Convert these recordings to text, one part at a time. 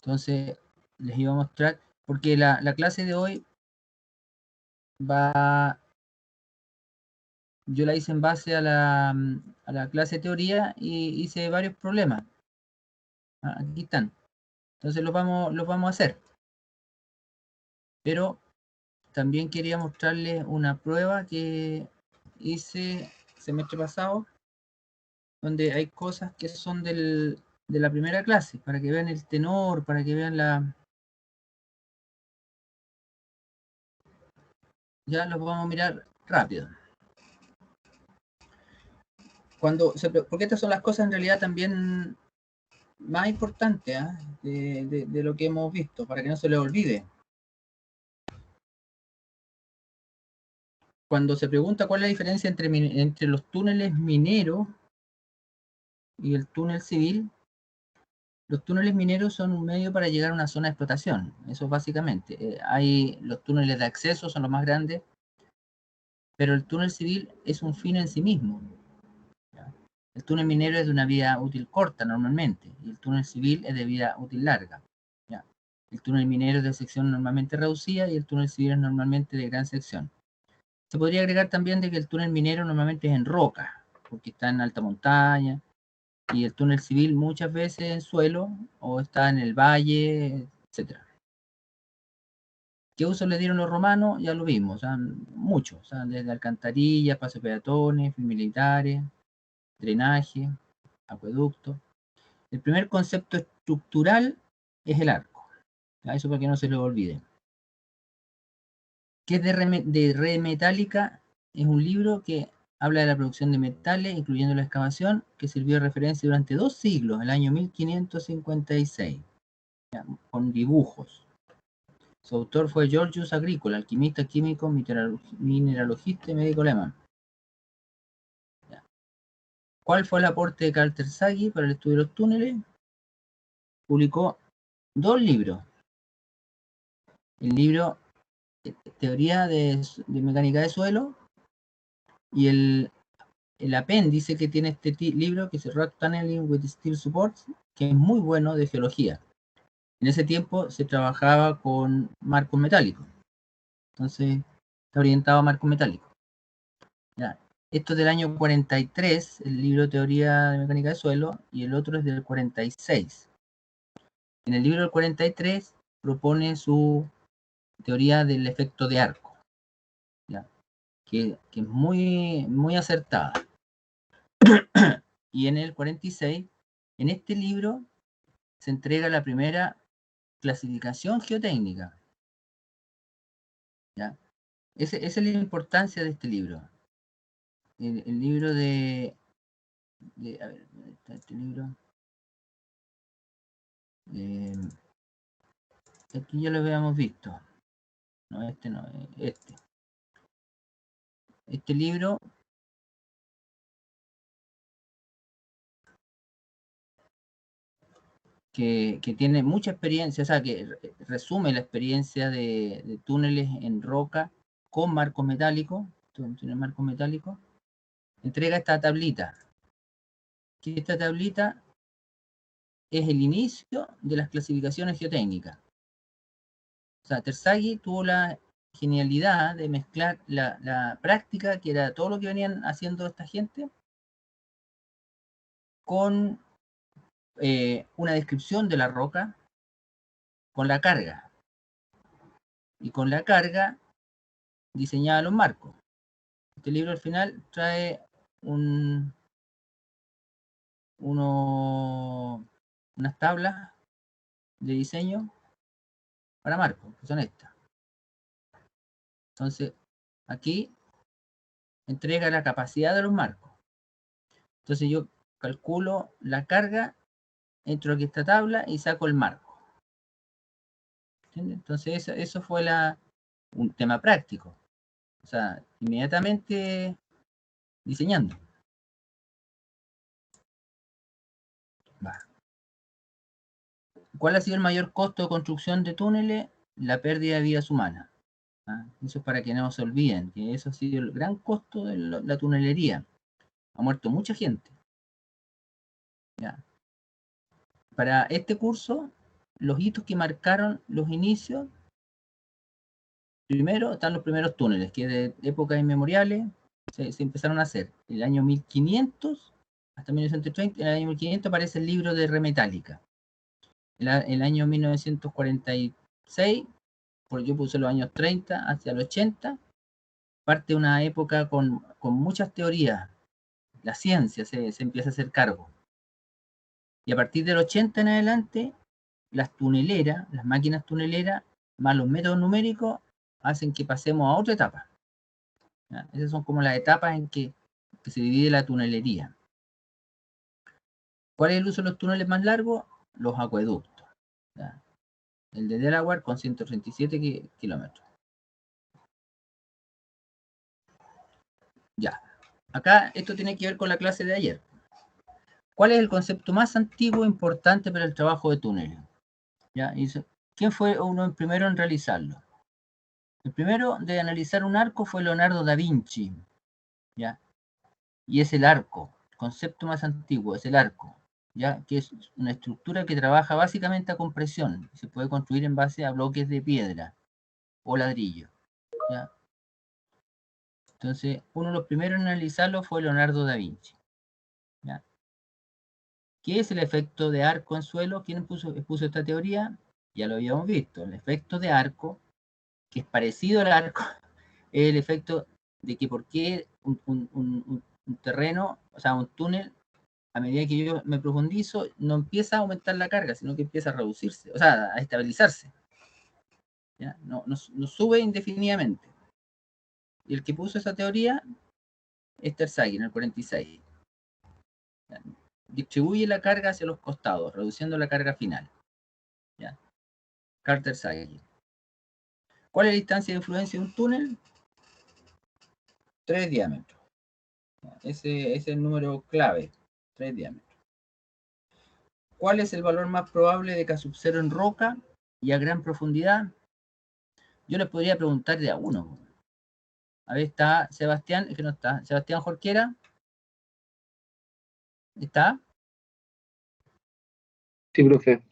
Entonces, les iba a mostrar, porque la clase de hoy yo la hice en base a la clase de teoría y hice varios problemas. Aquí están. Entonces los vamos a hacer. Pero también quería mostrarles una prueba que hice el semestre pasado, donde hay cosas que son de la primera clase, para que vean el tenor, para que vean ya los vamos a mirar rápido. Porque estas son las cosas en realidad también más importantes de lo que hemos visto, para que no se les olvide. Cuando se pregunta cuál es la diferencia entre los túneles mineros y el túnel civil, los túneles mineros son un medio para llegar a una zona de explotación, eso básicamente. Los túneles de acceso son los más grandes, pero el túnel civil es un fin en sí mismo. El túnel minero es de una vida útil corta normalmente, y el túnel civil es de vida útil larga. ¿Ya? El túnel minero es de sección normalmente reducida y el túnel civil es normalmente de gran sección. Se podría agregar también de que el túnel minero normalmente es en roca, porque está en alta montaña, y el túnel civil muchas veces en suelo, o está en el valle, etc. ¿Qué uso le dieron los romanos? Ya lo vimos, muchos, desde alcantarillas, pasos peatones, militares, drenaje, acueducto. El primer concepto estructural es el arco. Eso para que no se lo olvide. ¿Qué es de Red Metálica? Es un libro que habla de la producción de metales, incluyendo la excavación, que sirvió de referencia durante 2 siglos, el año 1556, con dibujos. Su autor fue Georgius Agricola, alquimista, químico, mineralogista y médico alemán. ¿Cuál fue el aporte de Carl Terzaghi para el estudio de los túneles? Publicó 2 libros. El libro Teoría de Mecánica de Suelo y el apéndice que tiene este libro, que es Rock Tunneling with Steel Supports, que es muy bueno, de geología. En ese tiempo se trabajaba con marcos metálicos. Entonces, está orientado a marcos metálicos. Ya. Esto es del año 43, el libro Teoría de Mecánica de Suelo, y el otro es del 46. En el libro del 43 propone su teoría del efecto de arco, ¿ya? Que es muy, muy acertada. Y en el 46, en este libro, se entrega la primera clasificación geotécnica. ¿Ya? Esa es la importancia de este libro. El libro a ver, ¿dónde está este libro? Aquí ya lo habíamos visto. No, este no, este. Este libro que tiene mucha experiencia, o sea, que resume la experiencia de túneles en roca con marcos metálicos, entrega esta tablita. Que esta tablita es el inicio de las clasificaciones geotécnicas. O sea, Terzaghi tuvo la genialidad de mezclar la práctica, que era todo lo que venían haciendo esta gente, con una descripción de la roca, con la carga. Y con la carga diseñaba los marcos. Este libro al final trae unas tablas de diseño para marcos, que son estas. Entonces, aquí entrega la capacidad de los marcos. Entonces yo calculo la carga, entro aquí a esta tabla y saco el marco. ¿Entiendes? Entonces eso fue un tema práctico. O sea, inmediatamente diseñando. Va. ¿Cuál ha sido el mayor costo de construcción de túneles? La pérdida de vidas humanas. Eso es para que no se olviden, que eso ha sido el gran costo de la tunelería. Ha muerto mucha gente. ¿Ya? Para este curso los hitos que marcaron los inicios. Primero están los primeros túneles, que de épocas inmemoriales se empezaron a hacer. En el año 1500 hasta 1930, en el año 1500 aparece el libro de Remetálica. En el año 1946, porque yo puse los años 30 hacia el 80, parte una época con muchas teorías. La ciencia se empieza a hacer cargo. Y a partir del 80 en adelante, las tuneleras, las máquinas tuneleras, más los métodos numéricos, hacen que pasemos a otra etapa. ¿Ya? Esas son como las etapas en que se divide la tunelería. ¿Cuál es el uso de los túneles más largos? Los acueductos. ¿Ya? El de Delaware con 137 kilómetros. Ya. Acá esto tiene que ver con la clase de ayer. ¿Cuál es el concepto más antiguo e importante para el trabajo de túneles? ¿Ya? ¿Quién fue uno primero en realizarlo? El primero de analizar un arco fue Leonardo da Vinci. ¿Ya? Y es el arco. El concepto más antiguo es el arco. ¿Ya? Que es una estructura que trabaja básicamente a compresión. Se puede construir en base a bloques de piedra o ladrillo. ¿Ya? Entonces, uno de los primeros en analizarlo fue Leonardo da Vinci. ¿Ya? ¿Qué es el efecto de arco en suelo? ¿Quién puso esta teoría? Ya lo habíamos visto. El efecto de arco, que es parecido al arco, es el efecto de que por qué un terreno, o sea, un túnel, a medida que yo me profundizo, no empieza a aumentar la carga, sino que empieza a reducirse, o sea, a estabilizarse. ¿Ya? No sube indefinidamente. Y el que puso esa teoría es Terzaghi en el 46. ¿Ya? Distribuye la carga hacia los costados, reduciendo la carga final. ¿Ya? Carl Terzaghi. ¿Cuál es la distancia de influencia de un túnel? 3 diámetros. Ese es el número clave, 3 diámetros. ¿Cuál es el valor más probable de K sub 0 en roca y a gran profundidad? Yo les podría preguntar de a uno. A ver, está Sebastián, es que no está. Sebastián Jorquera. ¿Está? Sí, profe.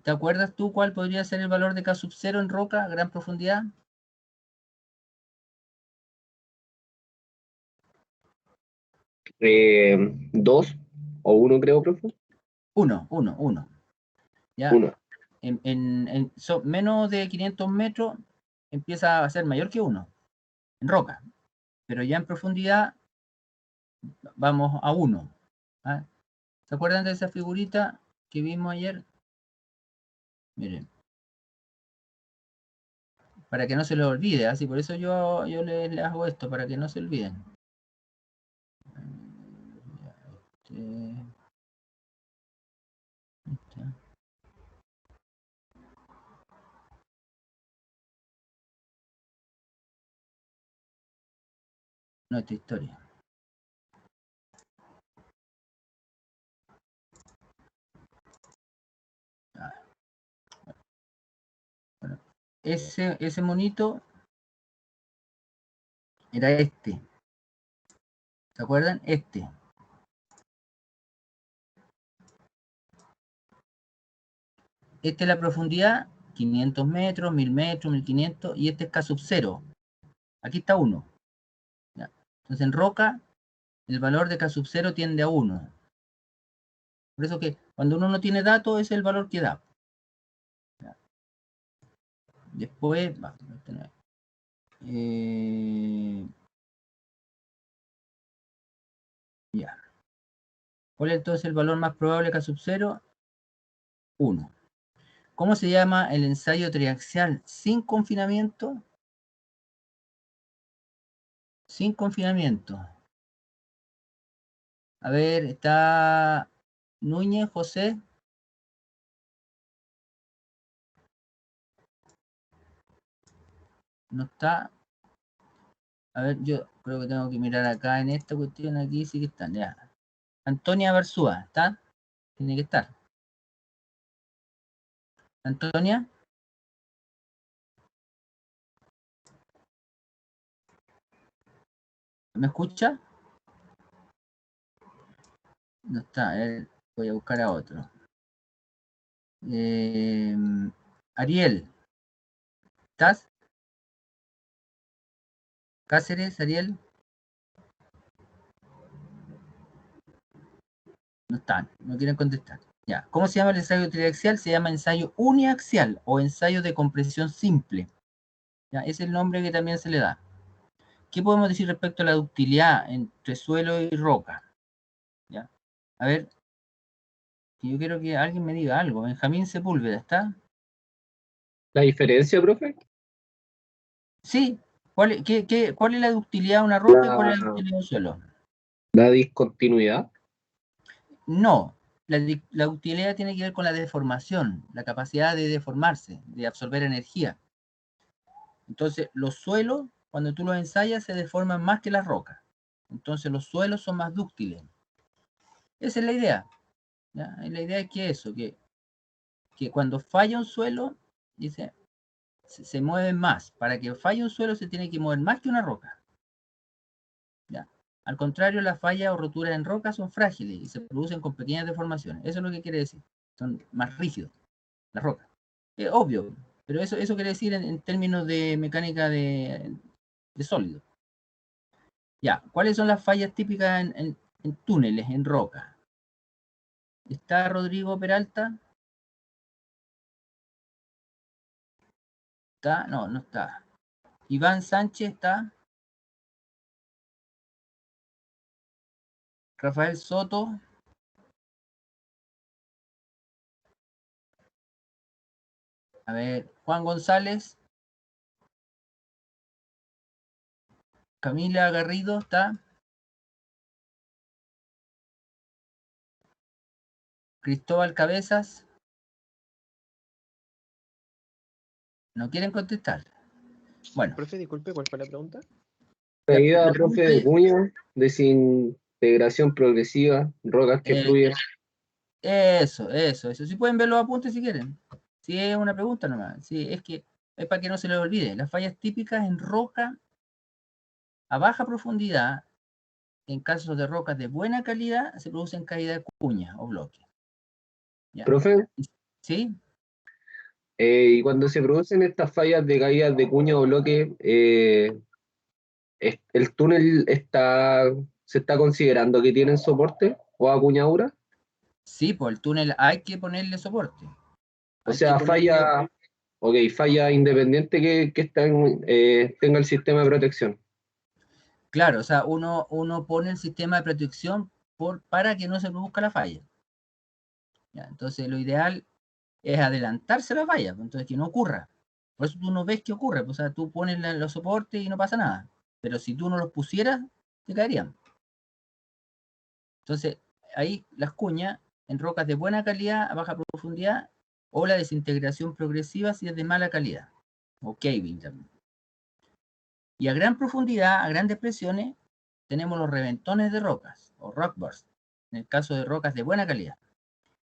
¿Te acuerdas tú cuál podría ser el valor de K sub 0 en roca a gran profundidad? ¿Dos o uno, creo, profe? Uno. ¿Ya? Uno. Menos de 500 metros empieza a ser mayor que 1 en roca. Pero ya en profundidad vamos a 1. ¿Ah? ¿Se acuerdan de esa figurita que vimos ayer? Miren. Para que no se lo olvide, así por eso yo le hago esto, para que no se olviden. No, esta historia. Bueno, ese monito era este. ¿Se acuerdan? Este. Esta es la profundidad, 500 metros, 1000 metros, 1500, y este es K sub 0. Aquí está 1. ¿Ya? Entonces en roca, el valor de K sub 0 tiende a 1. Por eso que cuando uno no tiene datos, es el valor que da. ¿Ya? Después, ya. ¿Cuál es entonces el valor más probable de K sub 0? 1. ¿Cómo se llama el ensayo triaxial sin confinamiento? Sin confinamiento. A ver, está Núñez, José. No está. A ver, yo creo que tengo que mirar acá en esta cuestión. Aquí sí que están, ya. Antonia Barzúa, ¿está? Tiene que estar. Antonia. ¿Me escucha? No está. Voy a buscar a otro. Ariel, ¿estás? Cáceres, Ariel. No están, no quieren contestar. Ya. ¿Cómo se llama el ensayo triaxial? Se llama ensayo uniaxial o ensayo de compresión simple. ¿Ya? Ese es el nombre que también se le da. ¿Qué podemos decir respecto a la ductilidad entre suelo y roca? ¿Ya? A ver, yo quiero que alguien me diga algo. Benjamín Sepúlveda, ¿está? ¿La diferencia, profe? Sí. ¿Cuál es la ductilidad de una roca y cuál es la La, ductilidad de un suelo? la discontinuidad. No. La ductilidad tiene que ver con la deformación, la capacidad de deformarse, de absorber energía. Entonces, los suelos, cuando tú los ensayas, se deforman más que las rocas. Entonces, los suelos son más dúctiles. Esa es la idea. ¿Ya? Y la idea es que eso, que cuando falla un suelo, dice, se mueven más. Para que falle un suelo se tiene que mover más que una roca. ¿Ya? Al contrario, las fallas o roturas en roca son frágiles y se producen con pequeñas deformaciones. Eso es lo que quiere decir. Son más rígidos, las rocas. Es obvio, pero eso quiere decir en términos de mecánica de sólido. Ya, ¿cuáles son las fallas típicas en túneles, en roca? ¿Está Rodrigo Peralta? ¿Está? No, no está. Iván Sánchez está. Rafael Soto. A ver, Juan González. Camila Garrido está. Cristóbal Cabezas. ¿No quieren contestar? Bueno, Profe, disculpe, ¿cuál fue la pregunta? Medida, la profe, pregunta de es, cuña, desintegración progresiva, rocas que fluyen. eso. Si pueden ver los apuntes si quieren. Si es una pregunta nomás. Sí, es que es para que no se les olvide. Las fallas típicas en roca a baja profundidad, en casos de rocas de buena calidad, se producen caídas de cuñas o bloques. ¿Ya? Profe, ¿Sí? y cuando se producen estas fallas de caídas de cuña o bloque, ¿el túnel se está considerando que tienen soporte o acuñadura? Sí, pues el túnel hay que ponerle soporte. O Hay que sea, ponerle, falla independiente que tenga el sistema de protección. claro, o sea, uno pone el sistema de protección para que no se produzca la falla. ¿Ya? Entonces, lo ideal es adelantarse a la falla, pues, entonces que no ocurra. Por eso tú no ves que ocurre, pues, o sea, tú pones los soportes y no pasa nada. Pero si tú no los pusieras, te caerían. Entonces, ahí las cuñas en rocas de buena calidad a baja profundidad o la desintegración progresiva si es de mala calidad, o caving también. Y a gran profundidad, a grandes presiones, tenemos los reventones de rocas, o rock burst, en el caso de rocas de buena calidad.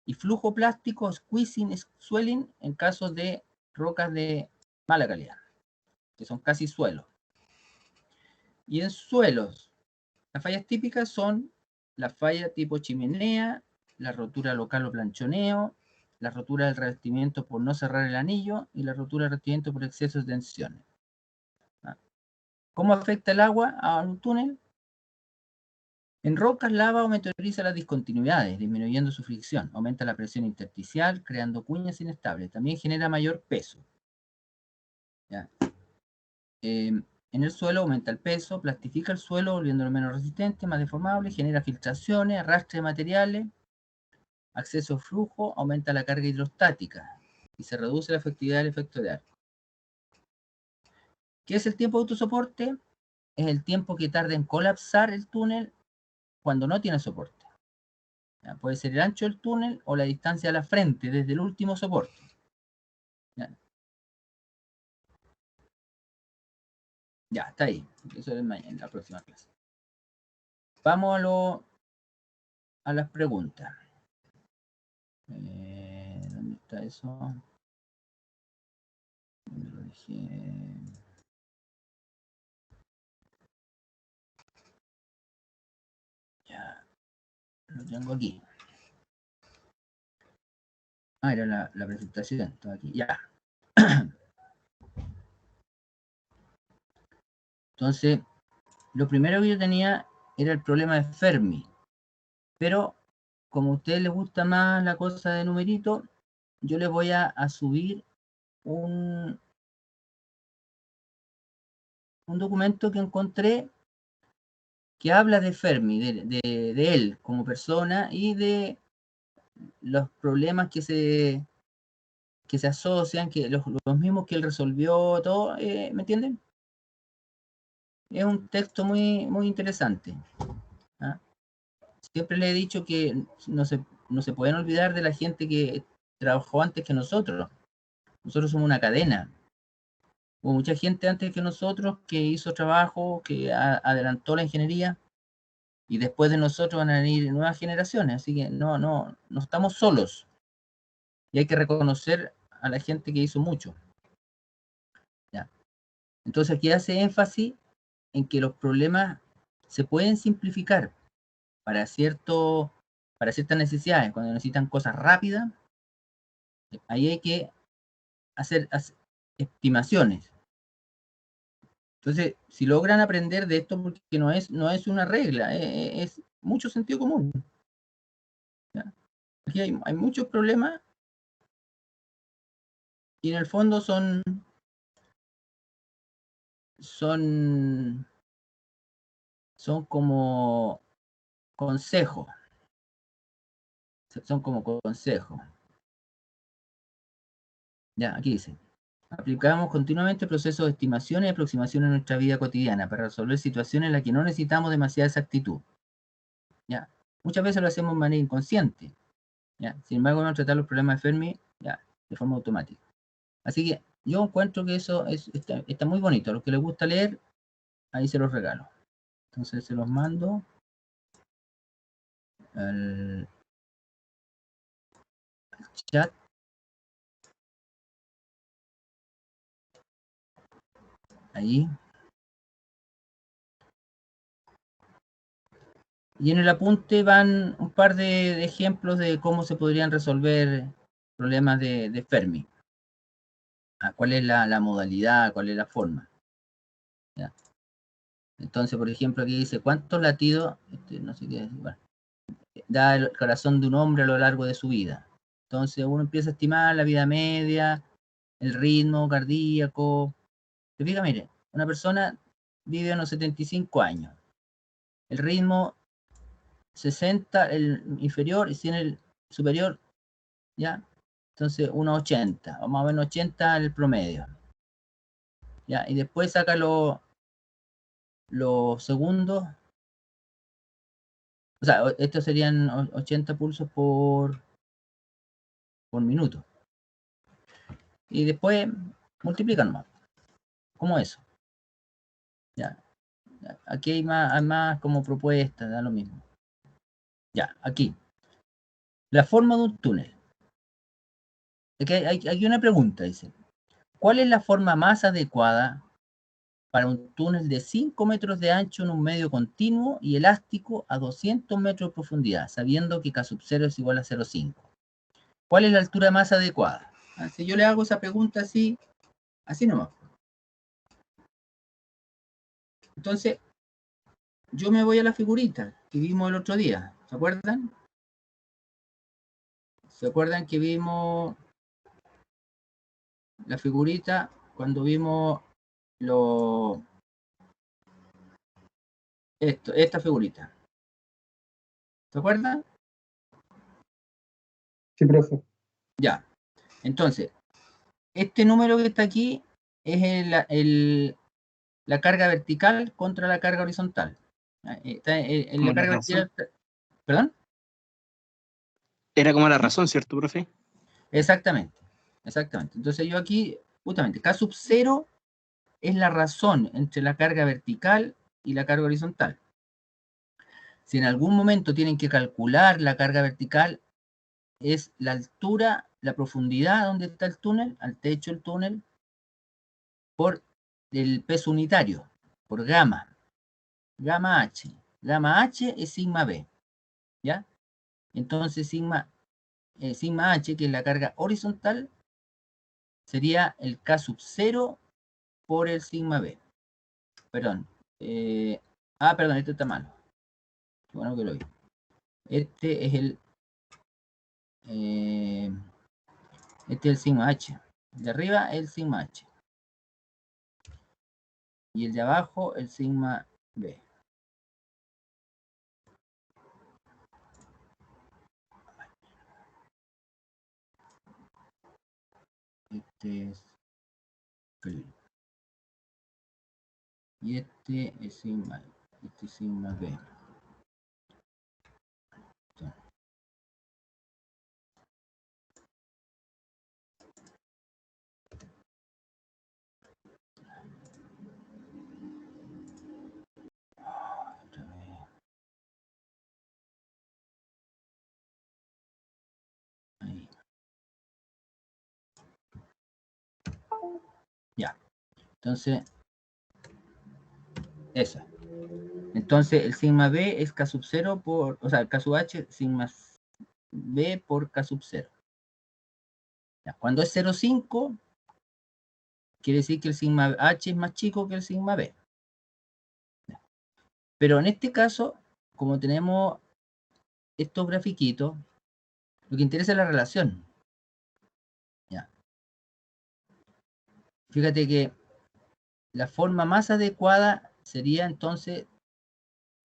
Y flujo plástico, squeezing, swelling, en caso de rocas de mala calidad, que son casi suelos. Y en suelos, las fallas típicas son la falla tipo chimenea, la rotura local o planchoneo, la rotura del revestimiento por no cerrar el anillo y la rotura del revestimiento por exceso de tensiones. ¿Cómo afecta el agua a un túnel? En rocas, lava o meteoriza las discontinuidades, disminuyendo su fricción. Aumenta la presión intersticial, creando cuñas inestables. También genera mayor peso. ¿Ya? En el suelo aumenta el peso, plastifica el suelo, volviéndolo menos resistente, más deformable, genera filtraciones, arrastre de materiales, acceso a flujo, aumenta la carga hidrostática y se reduce la efectividad del efecto de arco. ¿Qué es el tiempo de autosoporte? Es el tiempo que tarda en colapsar el túnel cuando no tiene soporte. ¿Ya? Puede ser el ancho del túnel o la distancia a la frente desde el último soporte. ¿Ya? Ya, está ahí. Eso es en la próxima clase. Vamos a las preguntas. ¿Dónde está eso? ¿Dónde lo dejé? Ya, lo tengo aquí. Ah, era la presentación. Estaba aquí. Ya. Entonces, lo primero que yo tenía era el problema de Fermi. Pero como a ustedes les gusta más la cosa de numerito, yo les voy a subir un documento que encontré que habla de Fermi, de él como persona y de los problemas que se asocian, que los mismos que él resolvió, todo, ¿me entienden? Es un texto muy, muy interesante. ¿Ah? Siempre le he dicho que no se pueden olvidar de la gente que trabajó antes que nosotros. Nosotros somos una cadena. Hubo mucha gente antes que nosotros que hizo trabajo, que adelantó la ingeniería, y después de nosotros van a venir nuevas generaciones, así que no estamos solos. Y hay que reconocer a la gente que hizo mucho. ¿Ya? Entonces aquí hace énfasis en que los problemas se pueden simplificar para, para ciertas necesidades. Cuando necesitan cosas rápidas, ahí hay que hacer estimaciones. Entonces, si logran aprender de esto, porque no es una regla, es mucho sentido común. ¿Ya? Aquí hay muchos problemas y en el fondo son como consejos. Son como consejos. Ya, aquí dice. Aplicamos continuamente procesos de estimación y aproximación en nuestra vida cotidiana para resolver situaciones en las que no necesitamos demasiada exactitud. ¿Ya? Muchas veces lo hacemos de manera inconsciente. ¿Ya? Sin embargo, vamos a tratar los problemas de Fermi ya, de forma automática. Así que yo encuentro que eso está muy bonito. A los que les gusta leer, ahí se los regalo. Entonces se los mando al chat. Ahí. Y en el apunte van un par de ejemplos de cómo se podrían resolver problemas de Fermi. ¿Cuál es la modalidad? ¿Cuál es la forma? ¿Ya? Entonces, por ejemplo, aquí dice, ¿cuántos latidos, no sé qué, bueno, da el corazón de un hombre a lo largo de su vida? Entonces uno empieza a estimar la vida media, el ritmo cardíaco. ¿Se fija? Mire, una persona vive unos 75 años. El ritmo 60, el inferior, y 100 el superior, ¿ya? Entonces unos 80, o más o menos 80 el promedio. ¿Ya? Y después saca los segundos. O sea, estos serían 80 pulsos por minuto. Y después multiplican más. Como eso. Ya. Aquí hay más como propuestas, da lo mismo. Ya, aquí. La forma de un túnel. Aquí hay una pregunta, dice. ¿Cuál es la forma más adecuada para un túnel de 5 metros de ancho en un medio continuo y elástico a 200 metros de profundidad, sabiendo que K sub 0 es igual a 0,5? ¿Cuál es la altura más adecuada? Si yo le hago esa pregunta así nomás. Entonces, yo me voy a la figurita que vimos el otro día. ¿Se acuerdan? ¿Se acuerdan que vimos la figurita cuando vimos esta figurita? ¿Se acuerdan? Sí, profe. Ya. Entonces, este número que está aquí es la carga vertical contra la carga horizontal. Está en la carga vertical. ¿Perdón? Era como la razón, ¿cierto, profe? Exactamente. Entonces yo aquí, justamente, K sub 0 es la razón entre la carga vertical y la carga horizontal. Si en algún momento tienen que calcular la carga vertical, es la altura, la profundidad donde está el túnel, al techo del túnel, por el peso unitario, por gamma H. Gamma H es sigma B, ¿ya? Entonces sigma sigma h, que es la carga horizontal, sería el K sub 0 por el sigma b. Perdón. Perdón, esto está mal. Bueno que lo vi. Este es el sigma h. De arriba el sigma h. Y el de abajo el sigma b. Este es y este es sigma b. Ahí. Ya. Entonces, eso. Entonces, el sigma b es K sub 0 por, o sea, K sub h, sigma b por K sub 0. Ya. Cuando es 0,5, quiere decir que el sigma h es más chico que el sigma b. Ya. Pero en este caso, como tenemos estos grafiquitos, lo que interesa es la relación. Ya. Fíjate que la forma más adecuada sería entonces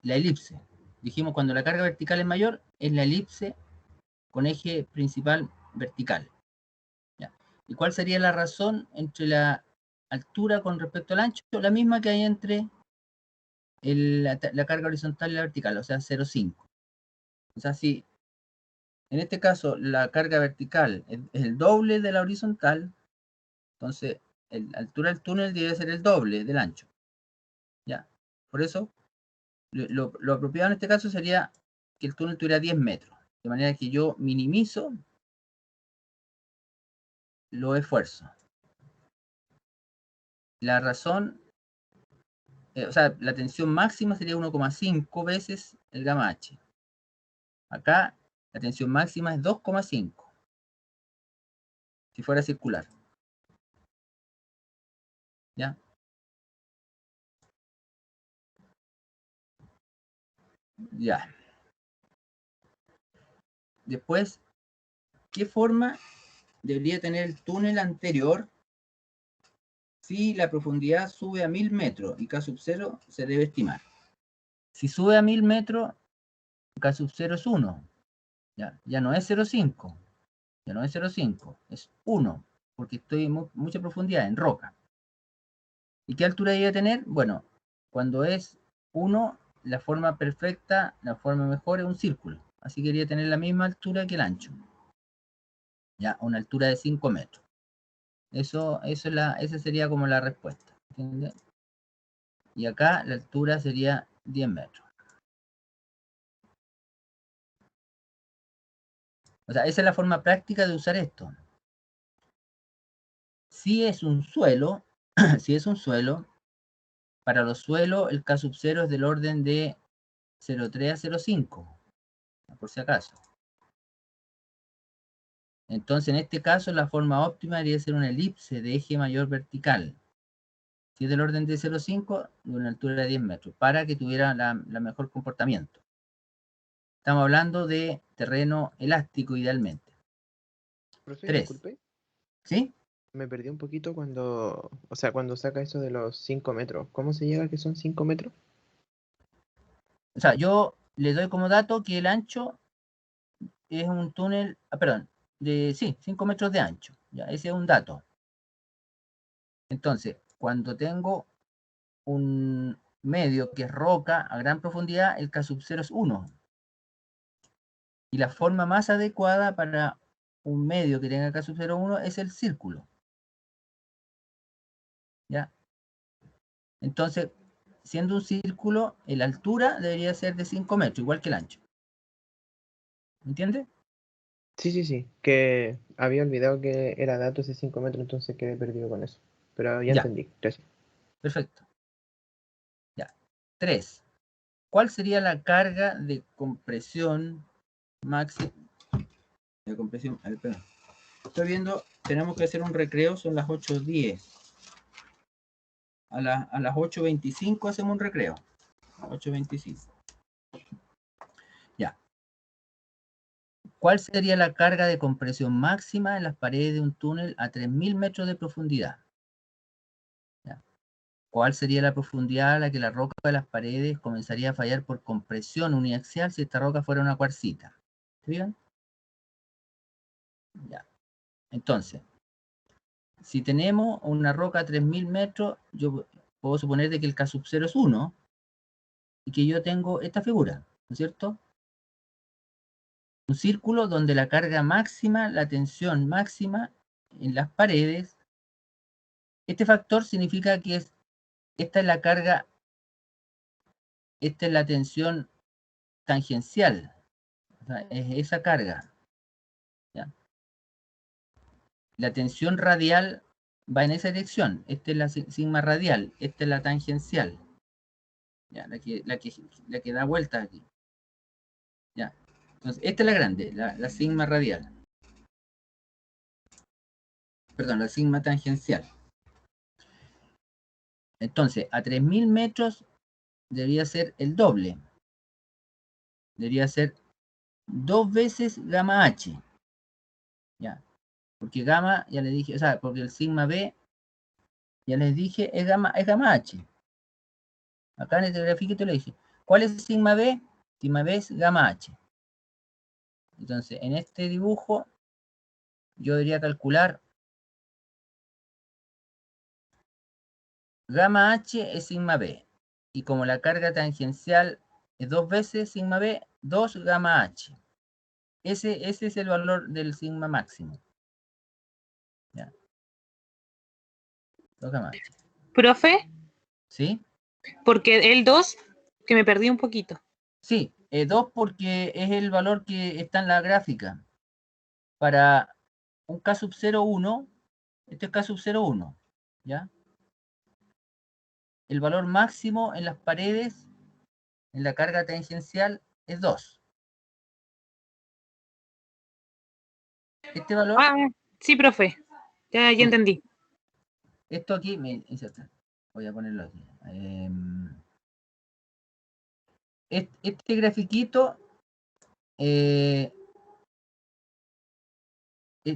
la elipse. Dijimos, cuando la carga vertical es mayor, es la elipse con eje principal vertical. ¿Ya? ¿Y cuál sería la razón entre la altura con respecto al ancho? La misma que hay entre la carga horizontal y la vertical, o sea, 0,5. O sea, si en este caso la carga vertical es el doble de la horizontal, entonces la altura del túnel debe ser el doble del ancho. ¿Ya? Por eso, lo apropiado en este caso sería que el túnel tuviera 10 metros. De manera que yo minimizo los esfuerzos. La razón, o sea, la tensión máxima sería 1,5 veces el gamma H. Acá la tensión máxima es 2,5. Si fuera circular. ¿Ya? Ya. Después, ¿qué forma debería tener el túnel anterior si la profundidad sube a 1000 metros y K sub 0 se debe estimar? Si sube a 1000 metros, K sub 0 es 1. Ya no es 0,5. Ya no es 0,5. Es 1. Porque estoy en mucha profundidad, en roca. ¿Y qué altura debe tener? Bueno, cuando es 1, la forma perfecta, la forma mejor es un círculo. Así que debería tener la misma altura que el ancho. Ya, una altura de 5 metros. Esa sería como la respuesta. ¿Entiendes? Y acá la altura sería 10 metros. O sea, esa es la forma práctica de usar esto. Si es un suelo, para los suelos el K sub 0 es del orden de 0,3 a 0,5, por si acaso. Entonces, en este caso, la forma óptima debería ser una elipse de eje mayor vertical. Si es del orden de 0,5, de una altura de 10 metros, para que tuviera la mejor comportamiento. Estamos hablando de terreno elástico, idealmente. Profe, 3. disculpe, ¿Sí? me perdí un poquito cuando saca eso de los 5 metros. ¿Cómo se llega a que son 5 metros? O sea, yo le doy como dato que el ancho es un túnel, perdón, de 5 metros de ancho. Ya, ese es un dato. Entonces, cuando tengo un medio que es roca a gran profundidad, el K sub 0 es 1. Y la forma más adecuada para un medio que tenga K sub 0, 1 es el círculo. ¿Ya? Entonces, siendo un círculo, la altura debería ser de 5 metros, igual que el ancho. ¿Entiendes? Sí, que había olvidado que era datos de 5 metros, entonces quedé perdido con eso. Pero ya Ya. entendí, gracias. Perfecto. Ya. 3. ¿Cuál sería la carga de compresión máxima? La compresión, a ver, perdón. Estoy viendo, tenemos que hacer un recreo, son las 8:10. A las 8:25 hacemos un recreo. 8:25. Ya. ¿Cuál sería la carga de compresión máxima en las paredes de un túnel a 3000 metros de profundidad? Ya. ¿Cuál sería la profundidad a la que la roca de las paredes comenzaría a fallar por compresión uniaxial si esta roca fuera una cuarcita? ¿Se fijan? Ya. Entonces, si tenemos una roca a 3000 metros, yo puedo suponer de que el K sub 0 es 1 y que yo tengo esta figura, ¿no es cierto? Un círculo donde la carga máxima, la tensión máxima en las paredes, este factor significa que esta es la carga, esta es la tensión tangencial, o sea, es esa carga. ¿Ya? La tensión radial va en esa dirección, esta es la sigma radial, esta es la tangencial, ¿ya? La que da vuelta aquí. ¿Ya? Entonces, esta es la grande, la sigma radial. Perdón, la sigma tangencial. Entonces, a 3000 metros debería ser el doble. Debería ser 2 veces gamma H. ¿Ya? Porque gamma, ya les dije, o sea, porque el sigma B, ya les dije, es gamma H. Acá en este grafiquito le dije, ¿cuál es el sigma B? Sigma B es gamma H. Entonces, en este dibujo, yo debería calcular gamma H es sigma B. Y como la carga tangencial es 2 veces sigma B, 2 gamma H. Ese es el valor del sigma máximo. ¿Ya? 2 gamma H. Profe, ¿Sí? porque el 2, que me perdí un poquito. Sí, 2 porque es el valor que está en la gráfica. Para un K sub 0,1, este es K sub 0,1, ¿ya? El valor máximo en las paredes, en la carga tangencial, es 2. Este valor, Ah, sí, profe. Ya sí, entendí. esto aquí, voy a ponerlo aquí. Este grafiquito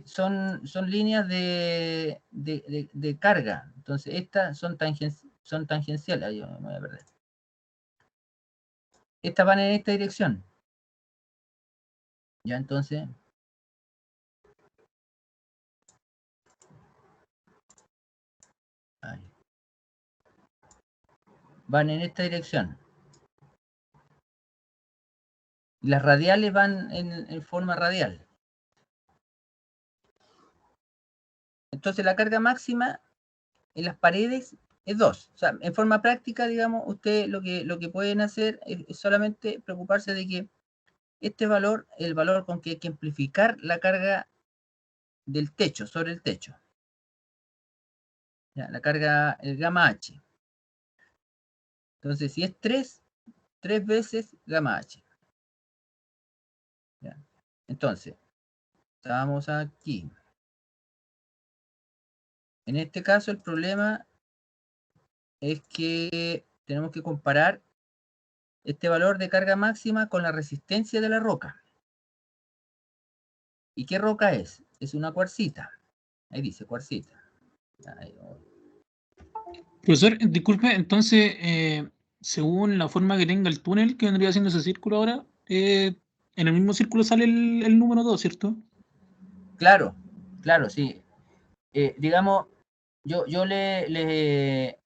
son líneas de carga. Entonces, estas son tangenciales. Ahí me voy a perder. Estas van en esta dirección. Ya, entonces. Ahí. Van en esta dirección. Y las radiales van en forma radial. Entonces, la carga máxima en las paredes es 2. O sea, en forma práctica, digamos, ustedes lo que pueden hacer es solamente preocuparse de que este valor, el valor con que hay que amplificar la carga del techo, sobre el techo. ¿Ya? La carga, el gamma H. Entonces, si es 3 veces gamma H. ¿Ya? Entonces, estamos aquí. En este caso, el problema es que tenemos que comparar este valor de carga máxima con la resistencia de la roca. ¿Y qué roca es? Es una cuarcita. Ahí dice cuarcita. Ahí, Profesor, disculpe, entonces, según la forma que tenga el túnel, que vendría haciendo ese círculo ahora, en el mismo círculo sale el número 2, ¿cierto? claro, sí. Digamos, yo les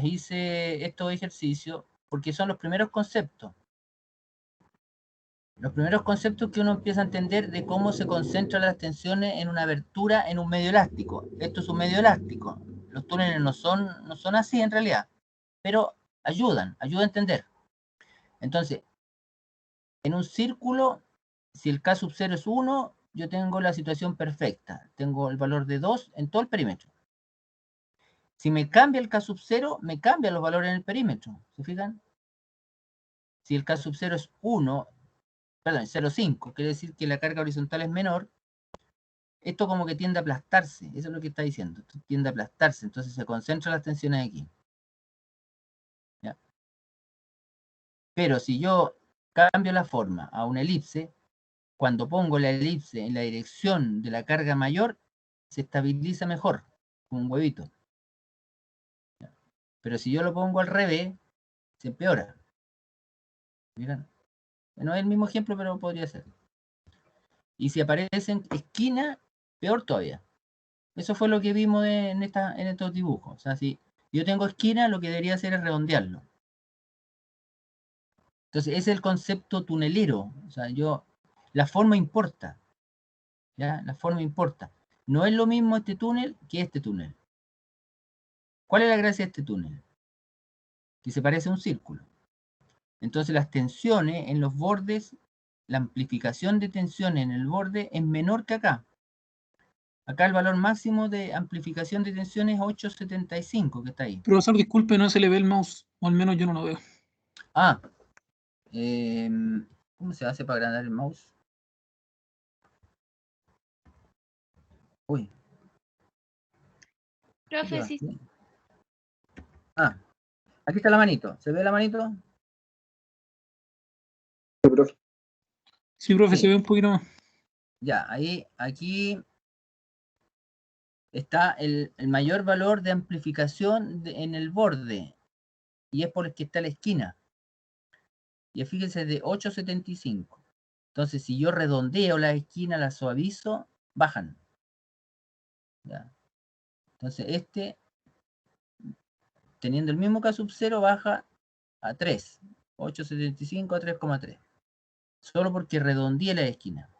hice estos ejercicios porque son los primeros conceptos. Los primeros conceptos que uno empieza a entender de cómo se concentran las tensiones en una abertura en un medio elástico. Esto es un medio elástico. Los túneles no son así en realidad, pero ayudan a entender. Entonces, en un círculo, si el K sub 0 es 1, yo tengo la situación perfecta. Tengo el valor de 2 en todo el perímetro. Si me cambia el K sub 0, me cambian los valores en el perímetro. ¿Se fijan? Si el K sub 0 es 1, perdón, 0,5, quiere decir que la carga horizontal es menor, esto como que tiende a aplastarse, eso es lo que está diciendo, esto tiende a aplastarse, entonces se concentran las tensiones aquí. ¿Ya? Pero si yo cambio la forma a una elipse, cuando pongo la elipse en la dirección de la carga mayor, se estabiliza mejor, como un huevito. ¿Ya? Pero si yo lo pongo al revés, se empeora. ¿Miran? No es el mismo ejemplo, pero podría ser. Y si aparecen esquinas, peor todavía. Eso fue lo que vimos en estos dibujos. O sea, si yo tengo esquina, lo que debería hacer es redondearlo. Entonces, ese es el concepto tunelero. O sea, la forma importa. ¿Ya? La forma importa. No es lo mismo este túnel que este túnel. ¿Cuál es la gracia de este túnel? Que se parece a un círculo. Entonces, las tensiones en los bordes, la amplificación de tensiones en el borde es menor que acá. Acá el valor máximo de amplificación de tensión es 875, que está ahí. Profesor, disculpe, no se le ve el mouse, o al menos yo no lo veo. Ah, ¿cómo se hace para agrandar el mouse? Uy. Profe, sí. Ah, aquí está la manito. ¿Se ve la manito? Sí, profe, Sí. se ve un poquito más. Ya, aquí está el mayor valor de amplificación en el borde. Y es por el que está a la esquina. Y fíjense, de 875. Entonces, si yo redondeo la esquina, la suavizo, bajan. ¿Ya? Entonces, teniendo el mismo K sub 0, baja a 3. 875 a 3,3. Solo porque redondeé la esquina.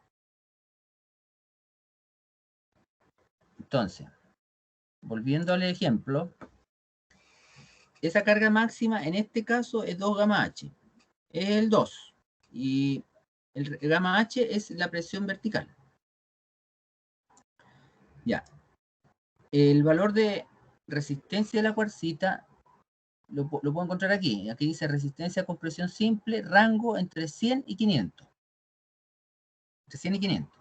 Entonces, volviendo al ejemplo, esa carga máxima en este caso es 2 gamma H. Es el 2. Y el gamma H es la presión vertical. Ya. El valor de resistencia de la cuarcita lo puedo encontrar aquí. Aquí dice resistencia a compresión simple, rango entre 100 y 500. Entre 100 y 500.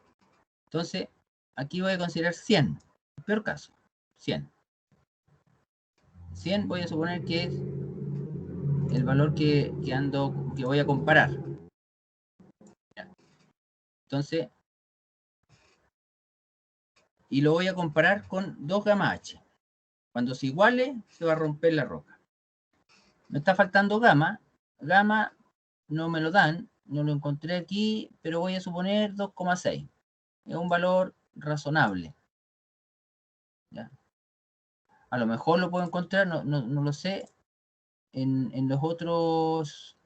Entonces, aquí voy a considerar 100. En peor caso, 100. 100 voy a suponer que es el valor que voy a comparar. Entonces, y lo voy a comparar con 2 gamma H. Cuando se iguale, se va a romper la roca. Me está faltando gamma. Gamma no me lo dan, no lo encontré aquí, pero voy a suponer 2,6. Es un valor razonable. ¿Ya? A lo mejor lo puedo encontrar, no lo sé, en los otros,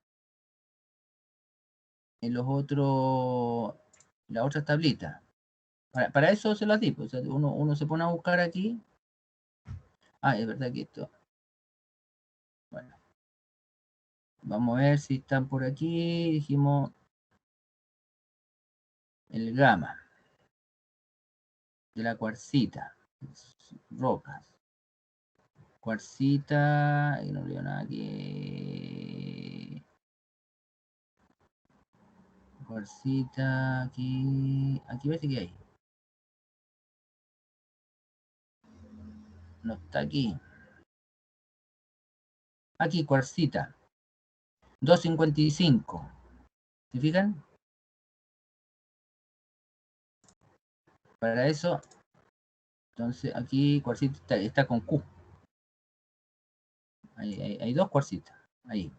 las otras tablitas. Para eso se las di, pues, o sea, uno se pone a buscar aquí. Ah, es verdad que esto. Bueno. Vamos a ver si están por aquí. Dijimos el gamma de la cuarcita. Rocas. Cuarcita. Y no leo nada aquí. Cuarcita. Aquí. Aquí parece que hay. No está aquí. Aquí, cuarcita. 255. ¿Se fijan? Para eso, entonces aquí cuarcita está con Q. Hay dos cuarcitas. Ahí.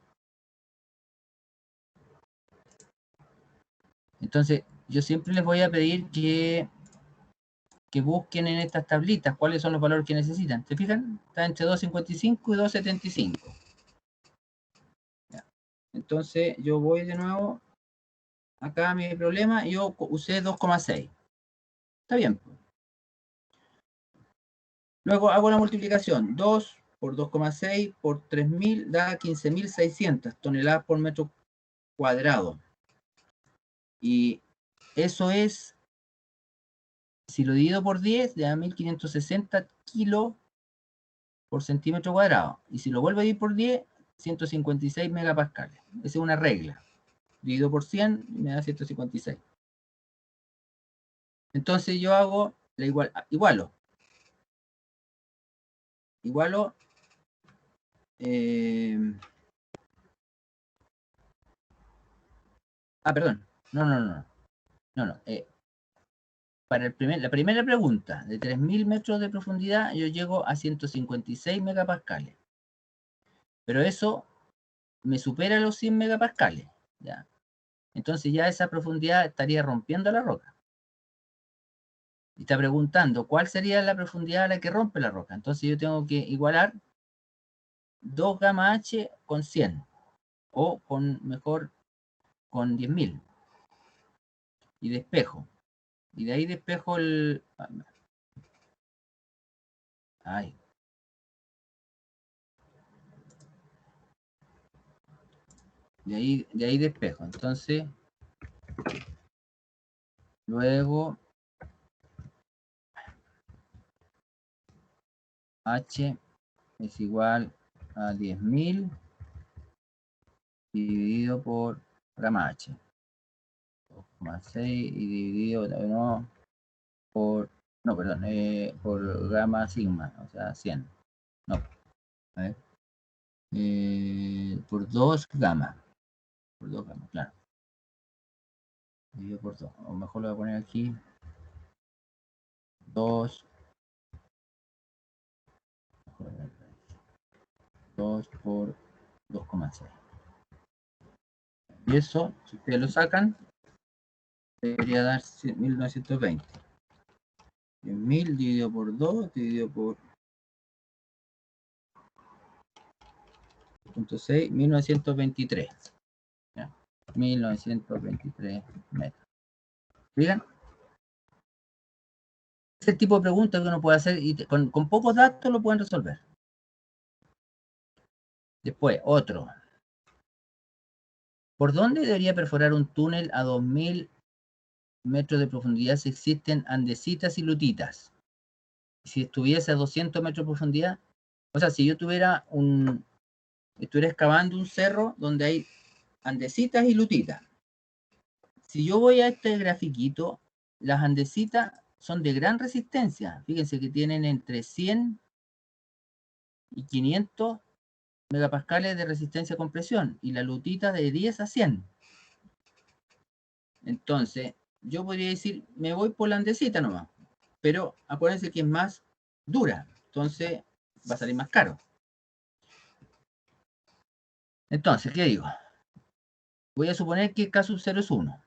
Entonces, yo siempre les voy a pedir que busquen en estas tablitas cuáles son los valores que necesitan. ¿Se fijan? Está entre 255 y 275. Ya. Entonces, yo voy de nuevo. Acá mi problema, yo usé 2,6. Está bien. Luego hago la multiplicación. 2 por 2,6 por 3.000 da 15.600 toneladas por metro cuadrado. Y eso es, si lo divido por 10, da 1.560 kilos por centímetro cuadrado. Y si lo vuelvo a dividir por 10, 156 megapascales. Esa es una regla. Divido por 100 me da 156. Entonces yo hago igualo. Perdón. No. Para la primera pregunta, de 3.000 metros de profundidad, yo llego a 156 megapascales. Pero eso me supera los 100 megapascales. ¿Ya? Entonces ya esa profundidad estaría rompiendo la roca. Y está preguntando, ¿cuál sería la profundidad a la que rompe la roca? Entonces yo tengo que igualar 2 gamma H con 100. O mejor con 10.000. Y despejo. Y de ahí despejo el... Ay. De ahí despejo. Entonces, luego H es igual a 10.000 dividido por gamma H. 2,6 y dividido por gamma sigma, o sea, 100. No, a ver. Por 2 gamma. Por 2 gamma, claro. Dividido por 2. O mejor lo voy a poner aquí. 2 por 2,6. Y eso, si ustedes lo sacan, debería dar 1920. 10.000 dividido por 2, dividido por 0.6, 1923. ¿Ya? 1923 metros. ¿Miran? Ese tipo de preguntas que uno puede hacer y con pocos datos lo pueden resolver. Después, otro. ¿Por dónde debería perforar un túnel a 2.000 metros de profundidad si existen andesitas y lutitas? Si estuviese a 200 metros de profundidad, o sea, si yo estuviera excavando un cerro donde hay andesitas y lutitas. Si yo voy a este grafiquito, las andesitas son de gran resistencia. Fíjense que tienen entre 100 y 500 megapascales de resistencia a compresión y la lutita de 10 a 100. Entonces, yo podría decir, me voy por la andesita nomás, pero acuérdense que es más dura, entonces va a salir más caro. Entonces, ¿qué digo? Voy a suponer que K sub 0 es 1.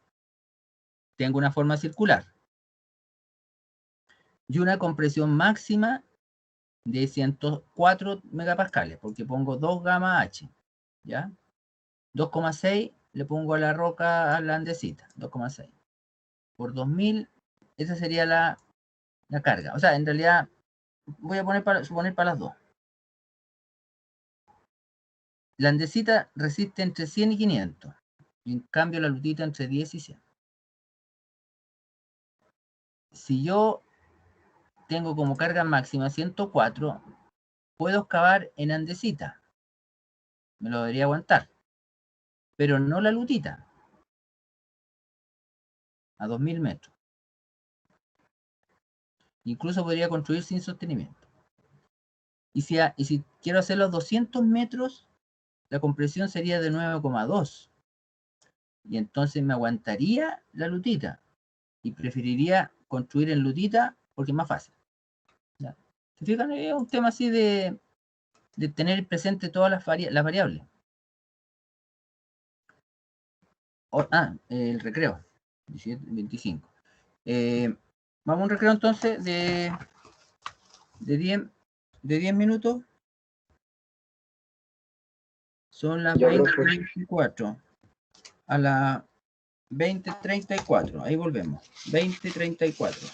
Tengo una forma circular y una compresión máxima de 104 megapascales, porque pongo 2 gamma H, ¿ya? 2,6 le pongo a la roca, a la andesita, 2,6. Por 2.000, esa sería la carga. O sea, en realidad, voy a suponer para las dos. La andesita resiste entre 100 y 500, y en cambio la lutita entre 10 y 100. Si yo tengo como carga máxima 104, puedo excavar en andesita. Me lo debería aguantar. Pero no la lutita. A 2.000 metros. Incluso podría construir sin sostenimiento. Y si quiero hacer los 200 metros, la compresión sería de 9,2. Y entonces me aguantaría la lutita. Y preferiría construir en lutita porque es más fácil. ¿Ya? ¿Se fijan? Es un tema así de tener presente todas las variables. El recreo. 17, 25. Vamos a un recreo entonces de 10 minutos. Son las 20:24. A las 20:34. Ahí volvemos. 20:34.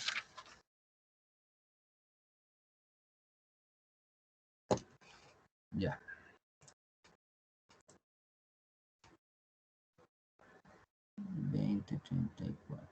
Ya. 20:34.